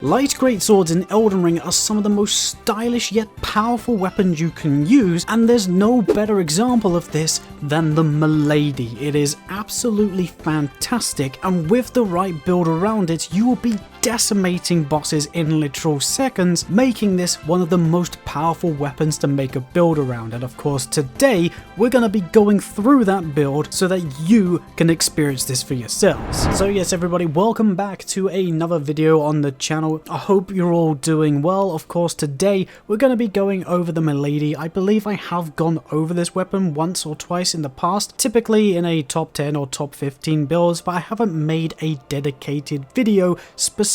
Light greatswords in Elden Ring are some of the most stylish yet powerful weapons you can use, and there's no better example of this than the Milady. It is absolutely fantastic, and with the right build around it, you will be decimating bosses in literal seconds, making this one of the most powerful weapons to make a build around. And of course, today we're going to be going through that build so that you can experience this for yourselves. So yes, everybody, welcome back to another video on the channel. I hope you're all doing well. Of course, today we're going to be going over the Milady. I believe I have gone over this weapon once or twice in the past, typically in a top 10 or top 15 builds, but I haven't made a dedicated video specifically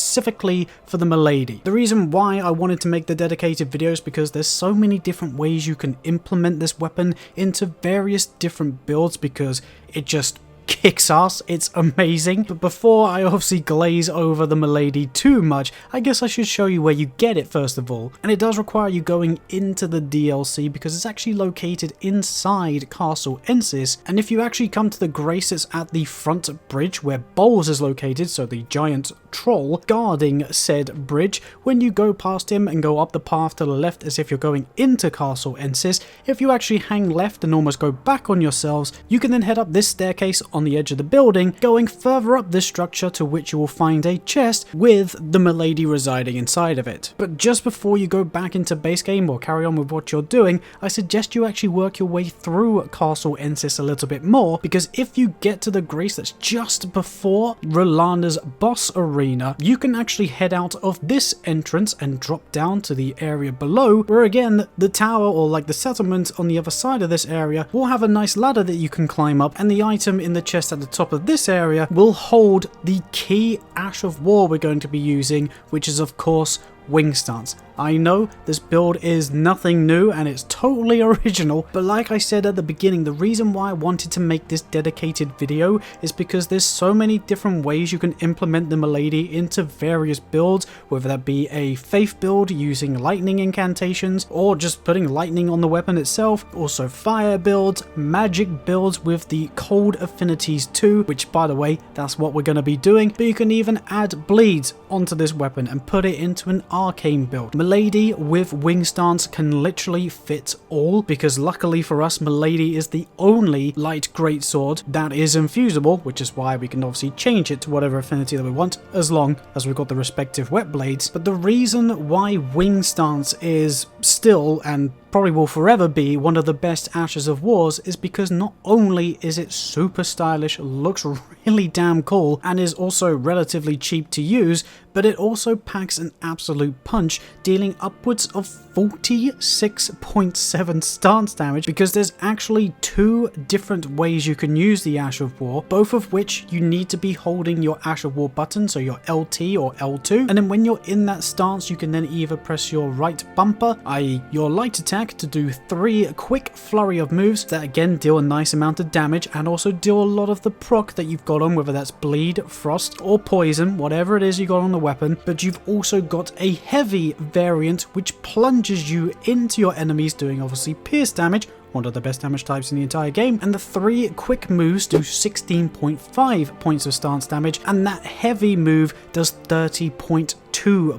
for the Milady. The reason why I wanted to make the dedicated video is because there's so many different ways you can implement this weapon into various different builds, because it just kicks ass. It's amazing. But before I obviously glaze over the Milady too much, I guess I should show you where you get it first of all. And it does require you going into the DLC, because it's actually located inside Castle Ensis. And if you actually come to the grace that's at the front bridge where Bowles is located, so the giant troll guarding said bridge, when you go past him and go up the path to the left as if you're going into Castle Ensis, if you actually hang left and almost go back on yourselves, you can then head up this staircase on the edge of the building, going further up this structure, to which you will find a chest with the Milady residing inside of it. But just before you go back into base game or carry on with what you're doing, I suggest you actually work your way through Castle Ensis a little bit more, because if you get to the grace that's just before Rolana's boss arena, you can actually head out of this entrance and drop down to the area below, where again the tower, or like the settlement on the other side of this area, will have a nice ladder that you can climb up, and the item in the chest at the top of this area will hold the key Ash of War we're going to be using, which is of course Wing Stance. I know this build is nothing new and it's totally original, but like I said at the beginning, the reason why I wanted to make this dedicated video is because there's so many different ways you can implement the Milady into various builds, whether that be a faith build using lightning incantations, or just putting lightning on the weapon itself, also fire builds, magic builds with the cold affinities too, which by the way, that's what we're going to be doing, but you can even add bleeds onto this weapon and put it into an arcane build. Milady with Wing Stance can literally fit all, because luckily for us, Milady is the only light greatsword that is infusible, which is why we can obviously change it to whatever affinity that we want, as long as we've got the respective wet blades. But the reason why Wing Stance is still, and probably will forever be, one of the best Ashes of Wars is because not only is it super stylish, looks really damn cool, and is also relatively cheap to use, but it also packs an absolute punch, dealing upwards of 46.7 stance damage, because there's actually two different ways you can use the Ash of War, both of which you need to be holding your Ash of War button, so your LT or L2, and then when you're in that stance, you can then either press your right bumper, i.e. your light attack, to do 3 quick flurry of moves that again deal a nice amount of damage and also deal a lot of the proc that you've got on, whether that's bleed, frost, or poison, whatever it is you got on the weapon. But you've also got a heavy variant which plunges you into your enemies, doing obviously pierce damage, one of the best damage types in the entire game, and the 3 quick moves do 16.5 points of stance damage, and that heavy move does 30.2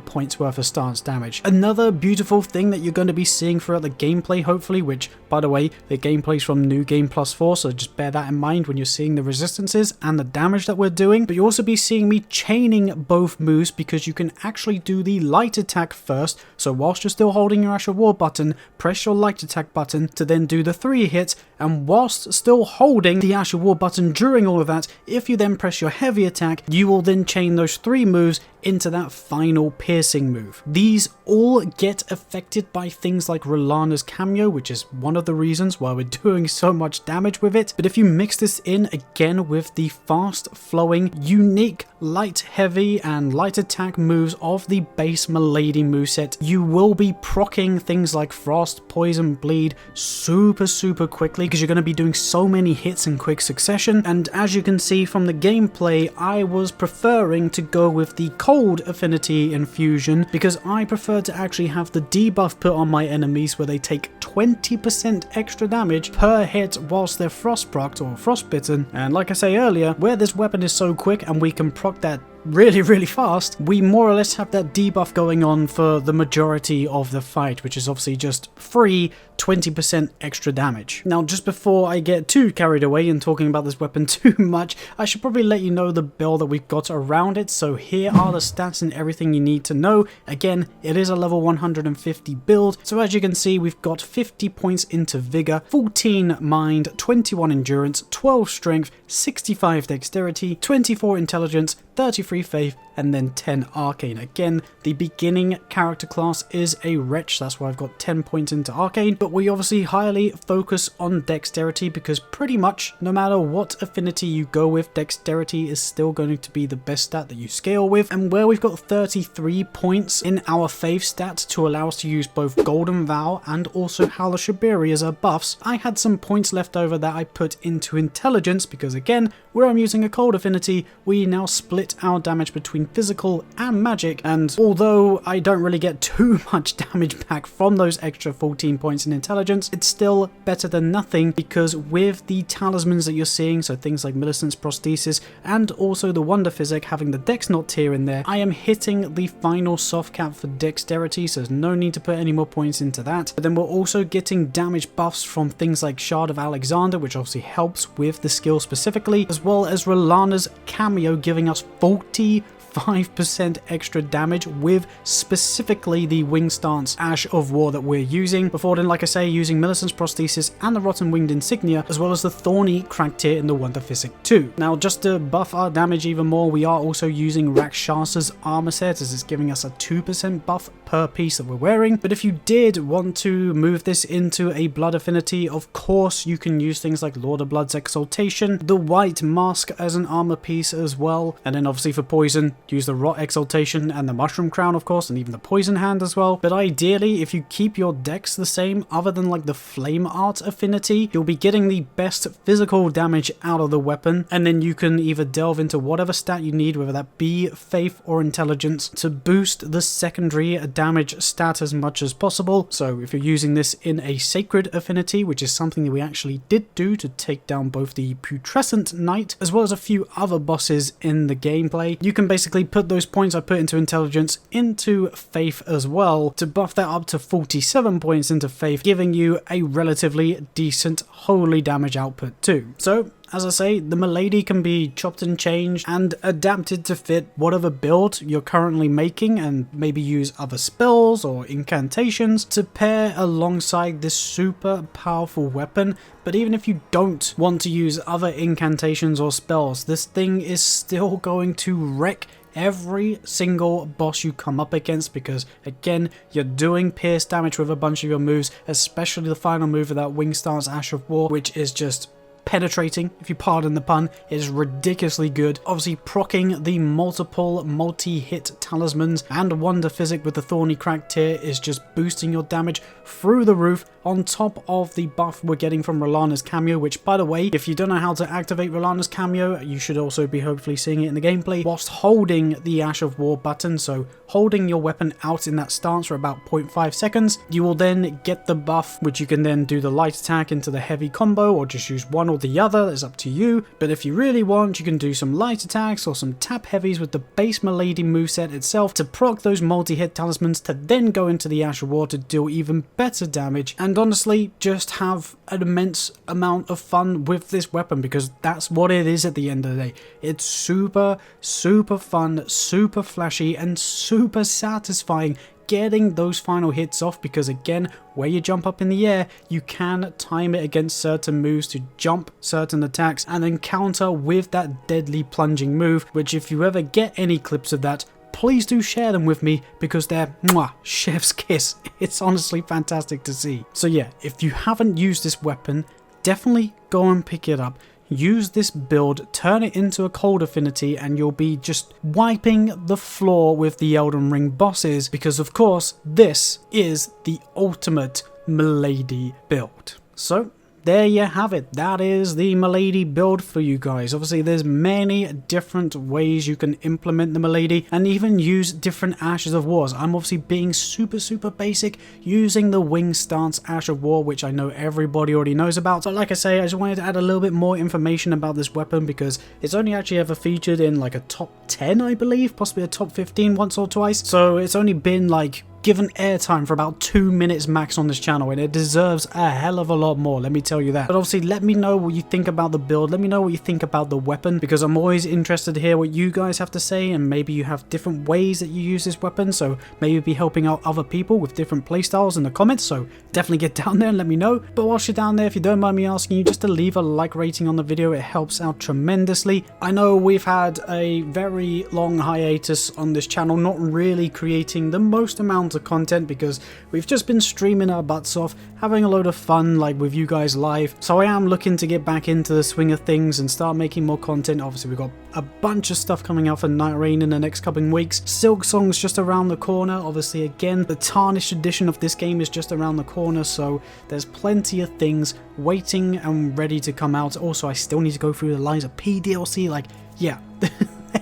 points worth of stance damage. Another beautiful thing that you're going to be seeing throughout the gameplay, hopefully, which by the way, the gameplay's from New Game Plus 4, so just bear that in mind when you're seeing the resistances and the damage that we're doing, but you'll also be seeing me chaining both moves, because you can actually do the light attack first, so whilst you're still holding your Ash of War button, press your light attack button to then do the 3 hits, and whilst still holding the Ash of War button during all of that, if you then press your heavy attack, you will then chain those 3 moves into that final piercing move. These all get affected by things like Rolana's cameo, which is one of the reasons why we're doing so much damage with it. But if you mix this in again with the fast flowing, unique light, heavy, and light attack moves of the base Milady moveset, you will be proccing things like frost, poison, bleed super quickly, because you're going to be doing so many hits in quick succession. And as you can see from the gameplay, I was preferring to go with the cold affinity infusion, because I prefer to actually have the debuff put on my enemies where they take 20% extra damage per hit whilst they're frost procced or frostbitten. And like I say earlier, where this weapon is so quick and we can proc that really fast, we more or less have that debuff going on for the majority of the fight, which is obviously just free 20% extra damage. Now, just before I get too carried away in talking about this weapon too much, I should probably let you know the build that we've got around it. So here are the stats and everything you need to know. Again, it is a level 150 build. So as you can see, we've got 50 points into vigor, 14 mind, 21 endurance, 12 strength, 65 dexterity, 24 intelligence, 33 faith, and then 10 arcane. Again, the beginning character class is a wretch, that's why I've got 10 points into arcane, but we obviously highly focus on dexterity because pretty much no matter what affinity you go with, dexterity is still going to be the best stat that you scale with. And where we've got 33 points in our faith stat to allow us to use both Golden Vow and also Howler Shabiri as our buffs, I had some points left over that I put into intelligence because again, where I'm using a cold affinity, we now split our damage between physical and magic, and although I don't really get too much damage back from those extra 14 points in intelligence, it's still better than nothing because with the talismans that you're seeing, so things like Millicent's prosthesis and also the Wonderphysick having the dex knot tier in there, I am hitting the final soft cap for dexterity, so there's no need to put any more points into that. But then we're also getting damage buffs from things like Shard of Alexander, which obviously helps with the skill specifically, as well as Rolana's cameo giving us 45% extra damage with specifically the Wing Stance Ash of War that we're using. Before then, like I say, using Millicent's prosthesis and the Rotten Winged Insignia, as well as the Thorny Cracked Tier in the Wonderphysick too. Now, just to buff our damage even more, we are also using Rakshasa's armor set, as it's giving us a 2% buff per piece that we're wearing. But if you did want to move this into a blood affinity, of course you can use things like Lord of Blood's Exaltation, the White Mask as an armor piece as well, and then obviously for poison, use the Rot Exaltation and the Mushroom Crown of course, and even the Poison Hand as well. But ideally, if you keep your dex the same, other than like the Flame Art affinity, you'll be getting the best physical damage out of the weapon, and then you can either delve into whatever stat you need, whether that be faith or intelligence, to boost the secondary damage stat as much as possible. So if you're using this in a sacred affinity, which is something that we actually did do to take down both the Putrescent Knight as well as a few other bosses in the gameplay, you can basically put those points I put into intelligence into faith as well to buff that up to 47 points into faith, giving you a relatively decent holy damage output too. So as I say, the Milady can be chopped and changed and adapted to fit whatever build you're currently making, and maybe use other spells or incantations to pair alongside this super powerful weapon. But even if you don't want to use other incantations or spells, this thing is still going to wreck every single boss you come up against, because again, you're doing pierce damage with a bunch of your moves, especially the final move of that Wing Stance Ash of War, which is just penetrating, if you pardon the pun. It is ridiculously good. Obviously proccing the multi-hit talismans and Wonderphysick with the Thorny Cracked Tier is just boosting your damage through the roof, on top of the buff we're getting from Rolana's cameo, which by the way, if you don't know how to activate Rolana's cameo, you should also be hopefully seeing it in the gameplay whilst holding the Ash of War button. So holding your weapon out in that stance for about 0.5 seconds, you will then get the buff, which you can then do the light attack into the heavy combo, or just use one or the other, it's up to you. But if you really want, you can do some light attacks or some tap heavies with the base Milady moveset itself to proc those multi-hit talismans, to then go into the Ash of War to deal even better damage, and honestly just have an immense amount of fun with this weapon, because that's what it is at the end of the day. It's super fun, super flashy, and super satisfying getting those final hits off, because again, where you jump up in the air, you can time it against certain moves to jump certain attacks and then counter with that deadly plunging move, which if you ever get any clips of that, please do share them with me, because they're mwah, chef's kiss. It's honestly fantastic to see. So yeah, if you haven't used this weapon, definitely go and pick it up. Use this build, turn it into a cold affinity, and you'll be just wiping the floor with the Elden Ring bosses, because of course, this is the ultimate Milady build. So there you have it. That is the Milady build for you guys. Obviously, there's many different ways you can implement the Milady and even use different Ashes of Wars. I'm obviously being super basic, using the Wing Stance Ash of War, which I know everybody already knows about. So like I say, I just wanted to add a little bit more information about this weapon because it's only actually ever featured in like a top 10, I believe, possibly a top 15 once or twice. So it's only been like given airtime for about 2 minutes max on this channel, and it deserves a hell of a lot more, let me tell you that. But obviously, let me know what you think about the build, let me know what you think about the weapon, because I'm always interested to hear what you guys have to say, and maybe you have different ways that you use this weapon, so maybe be helping out other people with different playstyles in the comments, so definitely get down there and let me know. But whilst you're down there, if you don't mind me asking you just to leave a like rating on the video, it helps out tremendously. I know we've had a very long hiatus on this channel, not really creating the most amount of content because we've just been streaming our butts off, having a load of fun like with you guys live. So I am looking to get back into the swing of things and start making more content. Obviously we've got a bunch of stuff coming out for Night Rain in the next couple of weeks. Silk Song's just around the corner. Obviously again, the tarnished edition of this game is just around the corner, so there's plenty of things waiting and ready to come out. Also, I still need to go through the Lies of P DLC, like, yeah.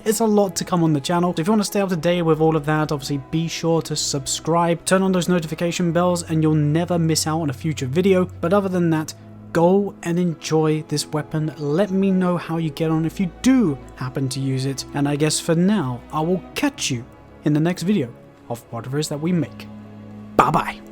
There's a lot to come on the channel. So if you want to stay up to date with all of that, obviously be sure to subscribe, turn on those notification bells, and you'll never miss out on a future video. But other than that, go and enjoy this weapon. Let me know how you get on if you do happen to use it. And I guess for now, I will catch you in the next video of whatever it is that we make. Bye bye.